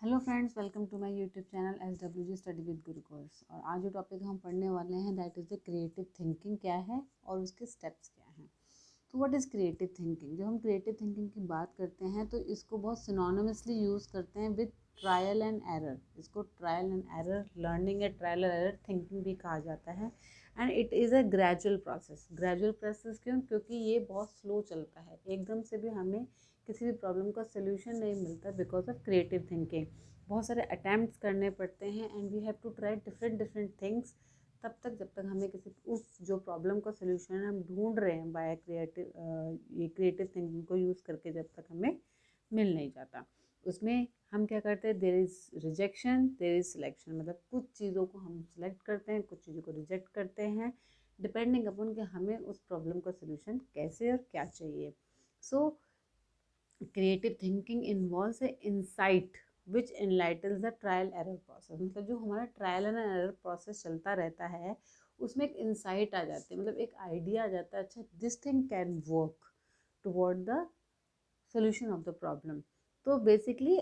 Hello friends, welcome to my YouTube channel SWG study with Guru course. और आज जो topic हम पढ़ने वाले हैं that is the creative thinking क्या है और उसके स्टेप्स क्या हैं। तो व्हाट इज़ क्रिएटिव थिंकिंग? जब हम क्रिएटिव थिंकिंग की बात करते हैं तो इसको बहुत सिनोनिमसली यूज़ करते हैं विद ट्रायल एंड एरर। इसको ट्रायल एंड एरर लर्निंग या ट्रायल एंड एरर थिंकिंग भी कहा जाता है। And it is a gradual process. Gradual process क्यों? क्योंकि ये बहुत स्लो चलता है, एकदम से भी हमें किसी भी प्रॉब्लम का सोल्यूशन नहीं मिलता बिकॉज ऑफ क्रिएटिव थिंकिंग। बहुत सारे अटैम्प्ट्स करने पड़ते हैं and we have to try different different things तब तक जब तक हमें किसी उस जो प्रॉब्लम का सोल्यूशन हम ढूंढ रहे हैं बाय ये क्रिएटिव थिंकिंग को यूज़ करके जब तक हमें मिल नहीं जाता। उसमें हम क्या करते हैं, there is rejection, there is selection. मतलब कुछ चीज़ों को हम सिलेक्ट करते हैं, कुछ चीज़ों को रिजेक्ट करते हैं डिपेंडिंग अपॉन कि हमें उस प्रॉब्लम का सोल्यूशन कैसे और क्या चाहिए। So creative thinking involves a insight which enlightens the trial error process. मतलब जो हमारा ट्रायल एंड एरर प्रोसेस चलता रहता है उसमें एक इंसाइट आ जाती है, मतलब एक आइडिया आ जाता है, अच्छा this thing can work toward the solution of the problem. तो बेसिकली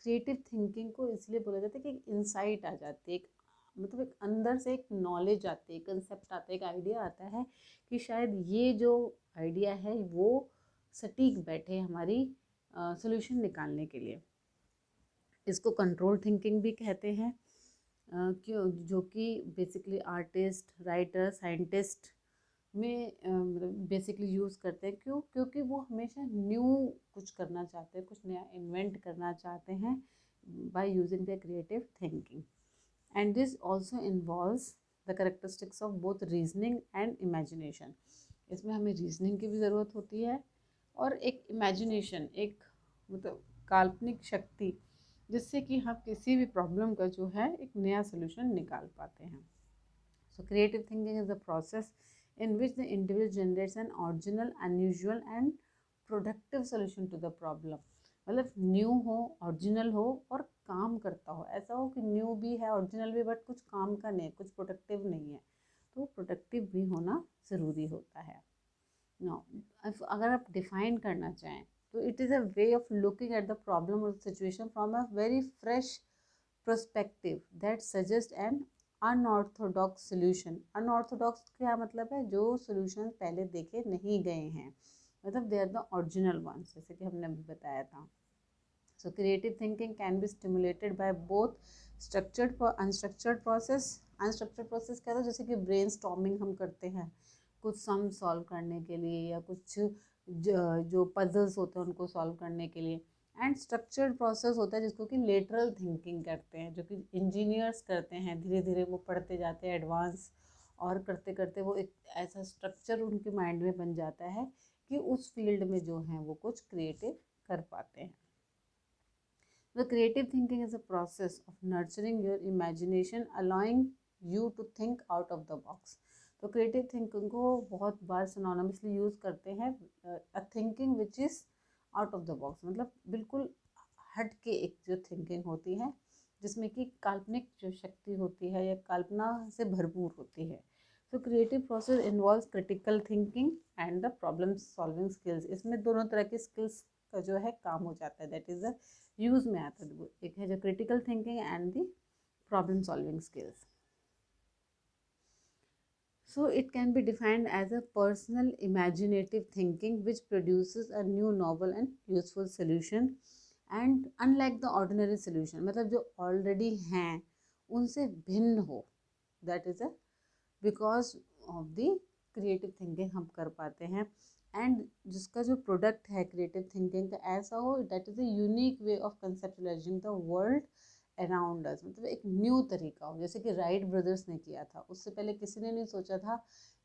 क्रिएटिव थिंकिंग को इसलिए बोला जाता है कि एक इंसाइट आ जाती है, एक मतलब एक अंदर से एक नॉलेज आती है, कंसेप्ट आता है, एक आइडिया आता है कि शायद ये जो आइडिया है वो सटीक बैठे हमारी सोल्यूशन निकालने के लिए। इसको कंट्रोल थिंकिंग भी कहते हैं। क्यों? जो कि बेसिकली आर्टिस्ट, राइटर, साइंटिस्ट में मतलब बेसिकली यूज़ करते हैं। क्यों? क्योंकि वो हमेशा न्यू कुछ करना चाहते हैं, कुछ नया इन्वेंट करना चाहते हैं by using the creative thinking. And this also involves the characteristics of both reasoning and imagination. इसमें हमें रीजनिंग की भी ज़रूरत होती है और एक इमेजिनेशन, एक मतलब काल्पनिक शक्ति, जिससे कि हम किसी भी प्रॉब्लम का जो है एक नया सोल्यूशन निकाल पाते हैं। सो creative thinking is the process in which the individual generates an original, unusual and productive solution to the problem। मतलब न्यू हो, ओरिजिनल हो और काम करता हो। ऐसा हो कि न्यू भी है, ओरिजिनल भी, बट कुछ काम का नहीं, कुछ प्रोडक्टिव नहीं है। तो प्रोडक्टिव भी होना ज़रूरी होता है। नो, अगर आप डिफाइन करना चाहें तो it is a way of looking at the problem और situation from a very fresh perspective that suggest an unorthodox solution. Unorthodox क्या मतलब है? जो सोल्यूशन पहले देखे नहीं गए हैं, मतलब they are the original ones, जैसे कि हमने अभी बताया था। So creative thinking can be stimulated by both structured और अनस्ट्रक्चर्ड प्रोसेस। अनस्ट्रक्चर्ड प्रोसेस क्या था? जैसे कि ब्रेन स्टॉर्मिंग हम करते हैं कुछ सम सॉल्व करने के लिए या कुछ जो पजल्स होते हैं उनको सॉल्व करने के लिए। एंड स्ट्रक्चर्ड प्रोसेस होता है जिसको कि लेटरल थिंकिंग करते हैं, जो कि इंजीनियर्स करते हैं। धीरे धीरे वो पढ़ते जाते हैं एडवांस, और करते करते वो एक ऐसा स्ट्रक्चर उनके माइंड में बन जाता है कि उस फील्ड में जो है वो कुछ क्रिएटिव कर पाते हैं। The creative thinking is a process of nurturing your imagination, allowing you to think out of the box। तो क्रिएटिव थिंकिंग को बहुत बार सिनोनिमसली यूज़ करते हैं a thinking which is out of the box. मतलब बिल्कुल हट के एक जो थिंकिंग होती है जिसमें कि काल्पनिक जो शक्ति होती है या कल्पना से भरपूर होती है। तो creative process involves critical thinking and the problem solving skills. इसमें दोनों तरह की स्किल्स का जो है काम हो जाता है, दैट इज़ द यूज़ में आता है। एक है जो critical thinking and the problem solving skills. So it can be defined as a personal imaginative thinking which produces a new novel and useful solution and unlike the ordinary solution। मतलब जो already हैं उनसे भिन्न हो, that is a because of the creative thinking हम कर पाते हैं। एंड जिसका जो प्रोडक्ट है क्रिएटिव थिंकिंग का ऐसा हो that is a unique way of conceptualising the world around us. मतलब एक न्यू तरीका हो, जैसे कि राइट ब्रदर्स ने किया था। उससे पहले किसी ने नहीं सोचा था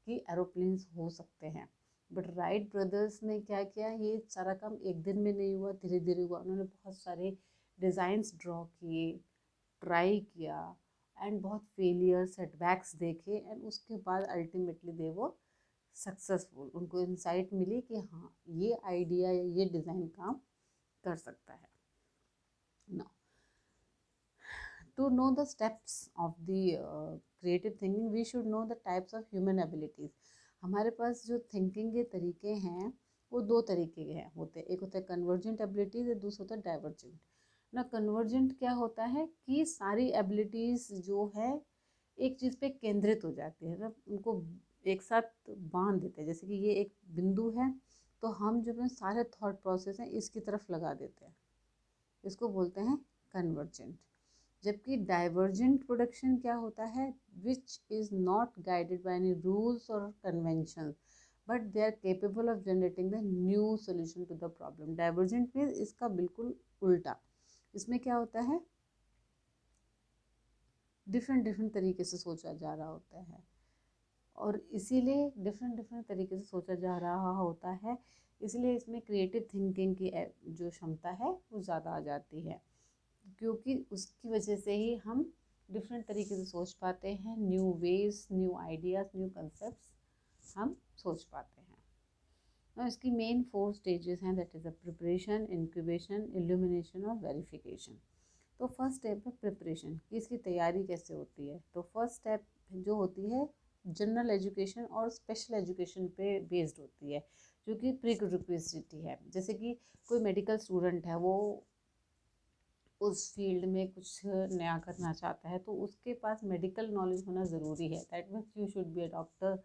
कि एरोप्लेन्स हो सकते हैं, बट राइट ब्रदर्स ने क्या किया, ये सारा काम एक दिन में नहीं हुआ, धीरे धीरे हुआ। उन्होंने बहुत सारे डिज़ाइंस ड्रॉ किए, ट्राई किया एंड बहुत फेलियर सेटबैक्स देखे एंड उसके बाद अल्टीमेटली दे वो सक्सेसफुल। उनको इंसाइट मिली कि हाँ ये आइडिया या ये डिज़ाइन काम कर सकता है। Now to know the steps of the creative thinking we should know the types of human abilities। हमारे पास जो थिंकिंग के तरीके हैं वो दो तरीके के हैं होते हैं। एक होता है कन्वर्जेंट एबिलिटीज और दूसरा होता है डाइवर्जेंट। ना कन्वर्जेंट क्या होता है कि सारी एबिलिटीज़ जो है एक चीज़ पे केंद्रित हो जाती है, मतलब उनको एक साथ बांध देते हैं। जैसे कि ये एक बिंदु है तो हम जो है सारे थॉट प्रोसेस हैं इसकी तरफ लगा देते हैं, इसको बोलते हैं कन्वर्जेंट। जबकि डाइवर्जेंट प्रोडक्शन क्या होता है, which is not guided by any rules और convention but they are capable of generating the new solution to the problem. Divergent में इसका बिल्कुल उल्टा, इसमें क्या होता है, डिफरेंट डिफरेंट तरीके से सोचा जा रहा होता है और इसीलिए डिफरेंट डिफरेंट तरीके से सोचा जा रहा होता है, इसलिए इसमें क्रिएटिव थिंकिंग की जो क्षमता है वो ज़्यादा आ जाती है, क्योंकि उसकी वजह से ही हम डिफरेंट तरीके से सोच पाते हैं, new ways, new ideas, new concept हम सोच पाते हैं। और इसकी मेन 4 स्टेजेस हैं, that is a preparation, incubation, illumination और वेरिफिकेशन। तो फर्स्ट स्टेप है प्रिपरेशन, कि इसकी तैयारी कैसे होती है। तो फर्स्ट स्टेप जो होती है जनरल एजुकेशन और स्पेशल एजुकेशन पे बेस्ड होती है, जो कि प्रीरिक्विजिट है। जैसे कि कोई मेडिकल स्टूडेंट है, वो उस फील्ड में कुछ नया करना चाहता है तो उसके पास मेडिकल नॉलेज होना ज़रूरी है। That means you should be a doctor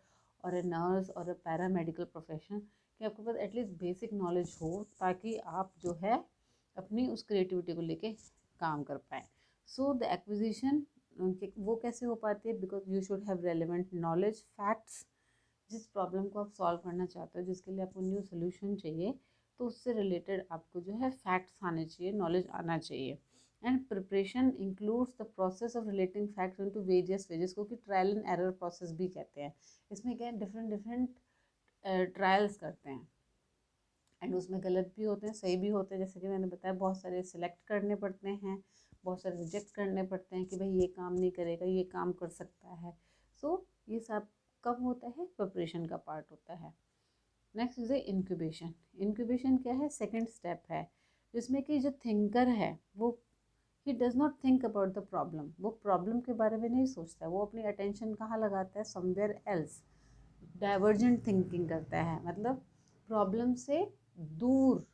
और अ नर्स और अ पैरामेडिकल प्रोफेशन, कि आपके पास एटलीस्ट बेसिक नॉलेज हो ताकि आप जो है अपनी उस क्रिएटिविटी को लेके काम कर पाएँ। सो द एक्विजिशन वो कैसे हो पाती है, because you should have relevant knowledge, facts. जिस प्रॉब्लम को आप सॉल्व करना चाहते हो, जिसके लिए आपको न्यू सोल्यूशन चाहिए, तो उससे रिलेटेड आपको जो है फैक्ट्स आने चाहिए, नॉलेज आना चाहिए। And preparation includes the process of relating facts into various wages, को कि ट्रायल एंड एरर प्रोसेस भी कहते हैं। इसमें क्या है, डिफरेंट डिफरेंट ट्रायल्स करते हैं एंड उसमें गलत भी होते हैं, सही भी होते हैं। जैसे कि मैंने बताया, बहुत सारे सिलेक्ट करने पड़ते हैं, बहुत सारे रिजेक्ट करने पड़ते हैं कि भाई ये काम नहीं करेगा, ये काम कर सकता है। सो ये सब कब होता है, प्रिपरेशन का पार्ट होता है। Next is incubation. इंक्यूबेशन क्या है, सेकंड स्टेप है, जिसमें कि जो थिंकर है वो he does not think about the problem, वो प्रॉब्लम के बारे में नहीं सोचता, वो अपनी अटेंशन कहाँ लगाता है, समवेयर एल्स। डाइवर्जेंट थिंकिंग करता है, मतलब प्रॉब्लम से दूर,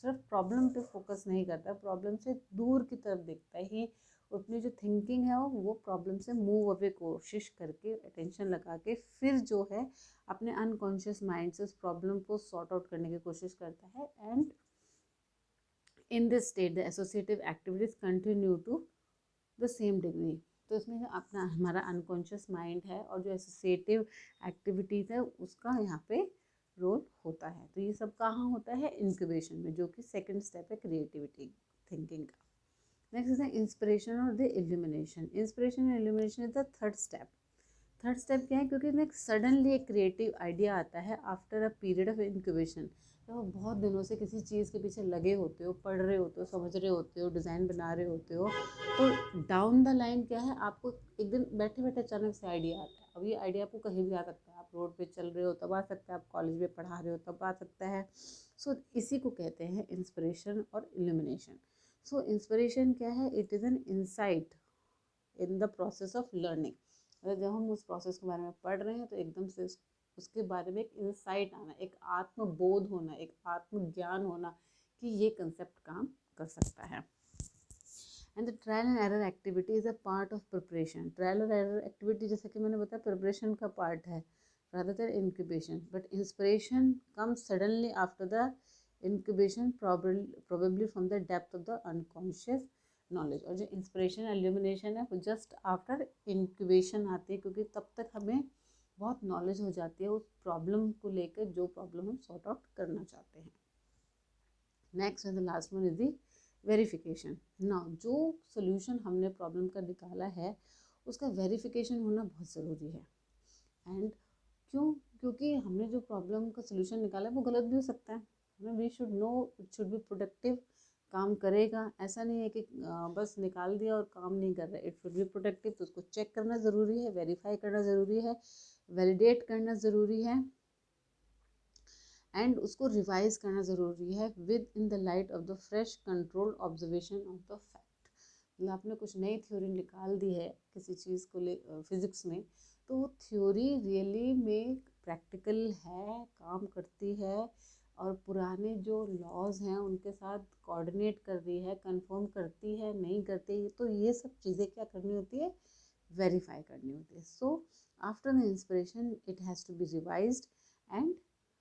सिर्फ प्रॉब्लम पे फोकस नहीं करता, प्रॉब्लम से दूर की तरफ देखता है ही। अपनी जो थिंकिंग है वो प्रॉब्लम से मूव अवे कोशिश करके, अटेंशन लगा के, फिर जो है अपने अनकॉन्शियस माइंड से उस प्रॉब्लम को सॉर्ट आउट करने की कोशिश करता है। And in this state the associative activities continue to the same degree. तो इसमें जो अपना हमारा अनकॉन्शियस माइंड है और जो एसोसिएटिव एक्टिविटीज़ है उसका यहाँ पे रोल होता है। तो ये सब कहाँ होता है, इंक्यूबेशन में, जो कि सेकंड स्टेप है क्रिएटिविटी थिंकिंग का। नेक्स्ट है इंस्पिरेशन और the illumination. Inspiration and illumination is the third step. Third step क्या है, क्योंकि नेक्स्ट सडनली एक क्रिएटिव आइडिया आता है after a period of incubation. जब आप बहुत दिनों से किसी चीज़ के पीछे लगे होते हो, पढ़ रहे होते हो, समझ रहे होते हो, डिज़ाइन बना रहे होते हो, तो डाउन द लाइन क्या है, आपको एक दिन बैठे बैठे अचानक से आइडिया आता है। अब ये आइडिया आपको कहीं भी आ सकता है, आप रोड पे चल रहे हो तब आ सकता है, आप कॉलेज में पढ़ा रहे हो तब आ सकता है। सो इसी को कहते हैं इंस्पिरेशन और इल्यूमिनेशन। सो इंस्पिरेशन क्या है, it is an insight in the process of learning. अगर जब हम उस प्रोसेस के बारे में पढ़ रहे हैं तो एकदम से उसके बारे में एक इंसाइट आना, एक आत्मबोध होना, एक आत्मज्ञान होना कि ये कंसेप्ट काम कर सकता है। And the trial and error activity is a part of preparation. Trial और एरर एक्टिविटी जैसे कि मैंने बताया प्रिपरेशन का पार्ट है rather than incubation, but inspiration comes suddenly after the incubation, probably from the depth of the unconscious knowledge। और जो inspiration illumination है वो जस्ट आफ्टर इंक्यूबेशन आती है, क्योंकि तब तक हमें बहुत नॉलेज हो जाती है उस प्रॉब्लम को लेकर, जो प्रॉब्लम हम सॉर्ट आउट करना चाहते हैं। Next and the last one is the verification. ना जो सोल्यूशन हमने प्रॉब्लम का निकाला है उसका वेरिफिकेशन होना बहुत ज़रूरी है। एंड क्यों, क्योंकि हमने जो प्रॉब्लम का सोल्यूशन निकाला है वो गलत भी हो सकता है। We should know, it should be productive, काम करेगा। ऐसा नहीं है कि बस निकाल दिया और काम नहीं कर रहा है। इट शुड बी प्रोडक्टिव, तो उसको चेक करना ज़रूरी है, वेरीफाई करना ज़रूरी है, वैलिडेट करना ज़रूरी है एंड उसको रिवाइज करना ज़रूरी है with in the light of the fresh control observation of the fact. मतलब आपने कुछ नई थ्योरी निकाल दी है किसी चीज़ को ले फिज़िक्स में, तो वो थ्योरी रियली में प्रैक्टिकल है, काम करती है, और पुराने जो लॉज हैं उनके साथ कोऑर्डिनेट कर रही है, कंफर्म करती है, नहीं करती, तो ये सब चीज़ें क्या करनी होती है, वेरीफाई करनी होती है. So after the inspiration it has to be revised and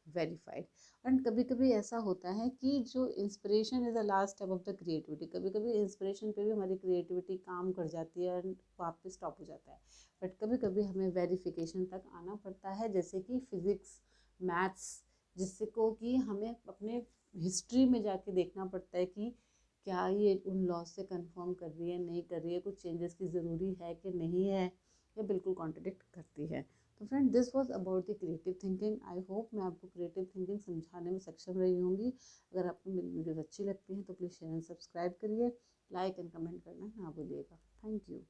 verified. And कभी कभी ऐसा होता है कि जो inspiration is the last step of the creativity. कभी कभी इंस्पिरेशन पे भी हमारी क्रिएटिविटी काम कर जाती है एंड वहाँ पे स्टॉप हो जाता है. बट कभी कभी हमें वेरिफिकेशन तक आना पड़ता है, जैसे कि फिज़िक्स, मैथ्स, जिससे को कि हमें अपने हिस्ट्री में जाके देखना पड़ता है कि क्या ये उन लॉज से कंफर्म कर रही है, नहीं कर रही है, कुछ चेंजेस की ज़रूरी है कि नहीं है, या बिल्कुल कॉन्ट्रडिक्ट करती है. तो friend, this was about the creative thinking. I hope मैं आपको क्रिएटिव थिंकिंग समझाने में सक्षम रही होंगी. अगर आपको मेरी वीडियोज़ अच्छी लगती हैं तो प्लीज़ शेयर एंड सब्सक्राइब करिए. लाइक एंड कमेंट करना ना भूलिएगा. Thank you.